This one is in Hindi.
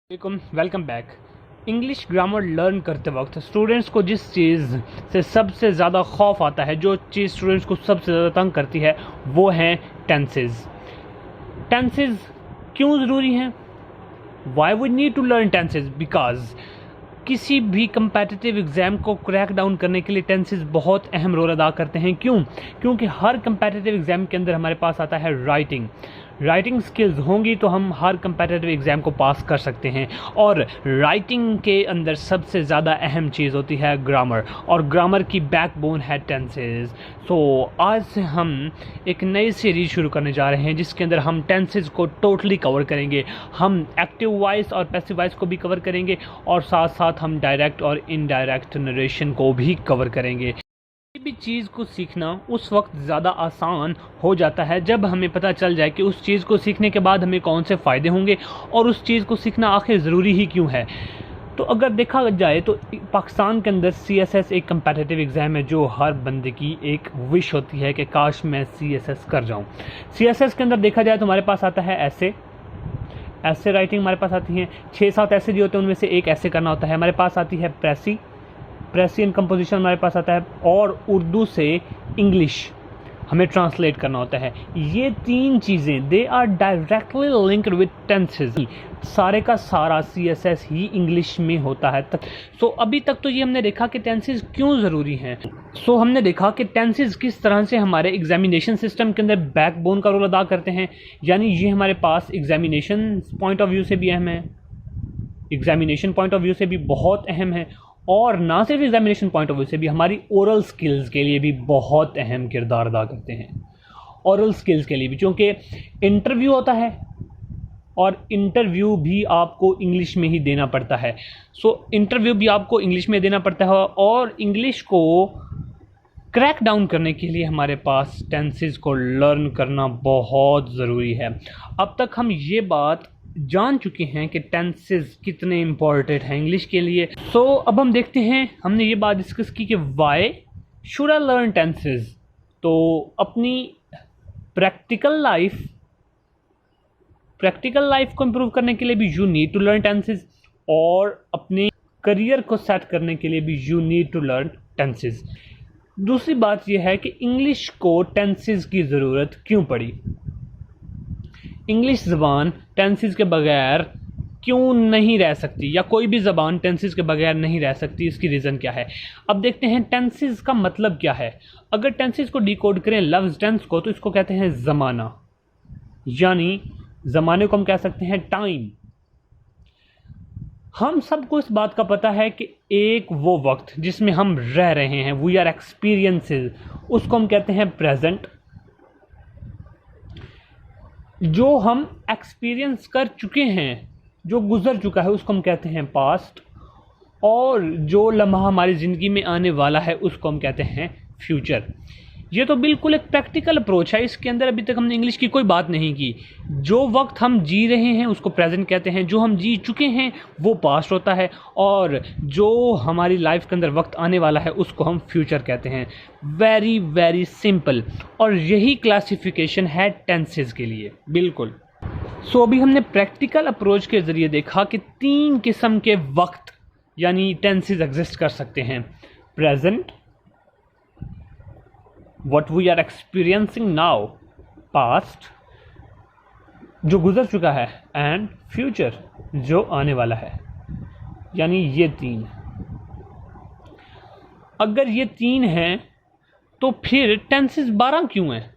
Welcome back. English grammar learn करते वक्त स्टूडेंट्स को जिस चीज़ से सबसे ज़्यादा खौफ आता है, जो चीज़ स्टूडेंट्स को सबसे ज़्यादा तंग करती है, वो हैं टेंसेस। टेंसेस क्यों ज़रूरी हैं? Why we need to learn tenses? Because किसी भी कंपेटिटिव एग्ज़ाम को क्रैक डाउन करने के लिए टेंसेस बहुत अहम रोल अदा करते हैं। क्यों? क्योंकि हर कंपेटिटिव एग्ज़ाम के अंदर हमारे पास आता है राइटिंग स्किल्स होंगी तो हम हर कंपेटिटिव एग्ज़ाम को पास कर सकते हैं। और राइटिंग के अंदर सबसे ज़्यादा अहम चीज़ होती है ग्रामर, और ग्रामर की बैकबोन है टेंसेस। सो आज से हम एक नई सीरीज शुरू करने जा रहे हैं जिसके अंदर हम टेंसेस को टोटली कवर करेंगे। हम एक्टिव वॉइस और पैसिव वॉइस को भी कवर करेंगे और साथ साथ हम डायरेक्ट और इनडायरेक्ट नरेशन को भी कवर करेंगे। किसी भी चीज़ को सीखना उस वक्त ज़्यादा आसान हो जाता है जब हमें पता चल जाए कि उस चीज़ को सीखने के बाद हमें कौन से फ़ायदे होंगे और उस चीज़ को सीखना आखिर ज़रूरी ही क्यों है। तो अगर देखा जाए तो पाकिस्तान के अंदर CSS एक कंपेटिटिव एग्ज़ाम है जो हर बंदे की एक विश होती है कि काश मैं CSS कर जाऊं। CSS के अंदर देखा जाए तो हमारे पास आता है ऐसे राइटिंग हमारे पास आती हैं, 6-7 ऐसे दिए होते हैं, उनमें से एक ऐसे करना होता है। हमारे पास आती है प्रेसियन कंपोजिशन हमारे पास आता है, और उर्दू से इंग्लिश हमें ट्रांसलेट करना होता है। ये 3 चीज़ें they are directly linked with tenses. सारे का सारा CSS ही इंग्लिश में होता है। सो अभी तक तो ये हमने देखा कि टेंसेस क्यों ज़रूरी हैं। सो हमने देखा कि टेंसेस किस तरह से हमारे एग्जामिनेशन सिस्टम के अंदर बैकबोन का रोल अदा करते हैं। यानी ये हमारे पास एग्जामिनेशन पॉइंट ऑफ व्यू से भी अहम है, एग्जामिनेशन पॉइंट ऑफ व्यू से भी बहुत अहम है, और ना सिर्फ एग्जामिनेशन पॉइंट ऑफ व्यू से भी हमारी ओरल स्किल्स के लिए भी बहुत अहम किरदार अदा करते हैं। ओरल स्किल्स के लिए भी, क्योंकि इंटरव्यू होता है और इंटरव्यू भी आपको इंग्लिश में ही देना पड़ता है। सो इंटरव्यू भी आपको इंग्लिश में देना पड़ता है, और इंग्लिश को क्रैक डाउन करने के लिए हमारे पास टेंसेस को लर्न करना बहुत ज़रूरी है। अब तक हम ये बात जान चुके हैं कि टेंसेस कितने इम्पोर्टेंट हैं इंग्लिश के लिए। सो अब हम देखते हैं, हमने ये बात डिस्कस की कि why should I learn tenses. तो अपनी प्रैक्टिकल लाइफ को इम्प्रूव करने के लिए भी you need to learn tenses, और अपने करियर को सेट करने के लिए भी you need to learn tenses. दूसरी बात यह है कि इंग्लिश को टेंसेस की ज़रूरत क्यों पड़ी। इंग्लिश ज़बान टेंसेस के बगैर क्यों नहीं रह सकती, या कोई भी ज़बान टेंसेस के बगैर नहीं रह सकती, इसकी रीज़न क्या है। अब देखते हैं टेंसेस का मतलब क्या है। अगर टेंसेस को डिकोड करें लफ्ज़ टेंस को, तो इसको कहते हैं ज़माना, यानी ज़माने को हम कह सकते हैं टाइम। हम सबको इस बात का पता है कि एक वो वक्त जिसमें हम रह रहे हैं, वी आर एक्सपीरियंसेस, उसको हम कहते हैं प्रेजेंट। जो हम एक्सपीरियंस कर चुके हैं, जो गुजर चुका है, उसको हम कहते हैं पास्ट। और जो लम्हा हमारी ज़िंदगी में आने वाला है उसको हम कहते हैं फ्यूचर। ये तो बिल्कुल एक प्रैक्टिकल अप्रोच है। इसके अंदर अभी तक हमने इंग्लिश की कोई बात नहीं की। जो वक्त हम जी रहे हैं उसको प्रेजेंट कहते हैं, जो हम जी चुके हैं वो पास्ट होता है, और जो हमारी लाइफ के अंदर वक्त आने वाला है उसको हम फ्यूचर कहते हैं। वेरी वेरी सिंपल, और यही क्लासिफिकेशन है टेंसेस के लिए, बिल्कुल। सो अभी हमने प्रैक्टिकल अप्रोच के ज़रिए देखा कि 3 किस्म के वक्त यानी टेंसेस एग्जिस्ट कर सकते हैं। Present, what we are experiencing now, past जो गुजर चुका है, and future जो आने वाला है। यानी ये 3। अगर ये 3 हैं तो फिर टेंसेस 12 क्यों हैं?